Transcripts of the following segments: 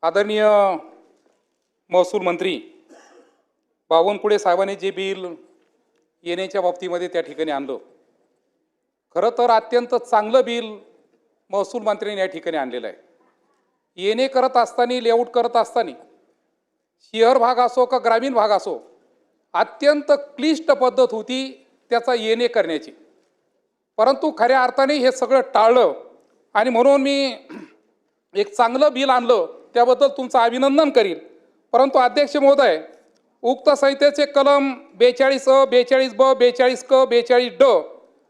आदरणीय महसूल मंत्री बावनकुळे साहेबांनी जे बिल येण्याच्या बाबतीमध्ये त्या ठिकाणी आणलं, खरं तर अत्यंत चांगलं बिल महसूल मंत्र्यांनी या ठिकाणी आणलेलं आहे। येणे करत असताना, लेआउट करत असताना, शहर भाग असो का ग्रामीण भाग असो, अत्यंत क्लिष्ट पद्धत होती त्याचा येणे करण्याची। परंतु खऱ्या अर्थाने हे सगळं टाळलं आणि म्हणून मी एक चांगलं बिल आणलं, त्याबद्दल तुमचं अभिनंदन करील। परंतु अध्यक्ष महोदय, उक्त संहितेचे कलम 42 अ, 42 ब, 42 क, 42 ड,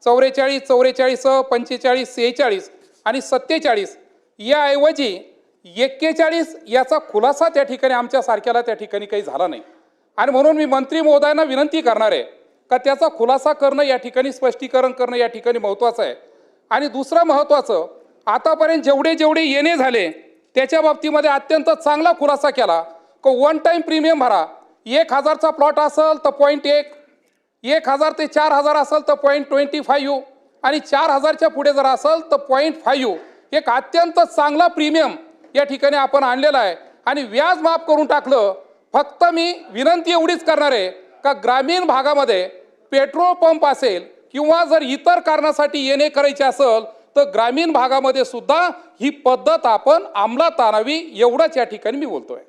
44, 44 अ, 45, 46 आणि 47 याऐवजी 41 याचा खुलासा त्या ठिकाणी आमच्या सारख्याला त्या ठिकाणी काही झाला नाही। आणि म्हणून मी मंत्री महोदयांना विनंती करणार आहे का त्याचा खुलासा करणं, या ठिकाणी स्पष्टीकरण करणं या ठिकाणी महत्त्वाचं आहे। आणि दुसरं महत्त्वाचं, आतापर्यंत जेवढे येणे झाले त्याच्या बाबतीमध्ये अत्यंत चांगला खुलासा केला की वन टाइम प्रीमियम भरा। 1000चा प्लॉट असेल तर 0.1, 1000 ते 4000 असेल तर 0.25 आणि 4000च्या पुढे जर असेल तर 0.5। एक अत्यंत चांगला प्रीमियम या ठिकाणी आपण आणलेला आहे आणि व्याज माफ करून टाकलं। फक्त मी विनंती एवढीच करणार आहे का ग्रामीण भागामध्ये पेट्रोल पंप असेल किंवा जर इतर कारणासाठी येणे करायचे असेल तर ग्रामीण भागामध्ये सुद्धा ही पद्धत आपण अंमलात आणावी, एवढंच या ठिकाणी मी बोलतोय।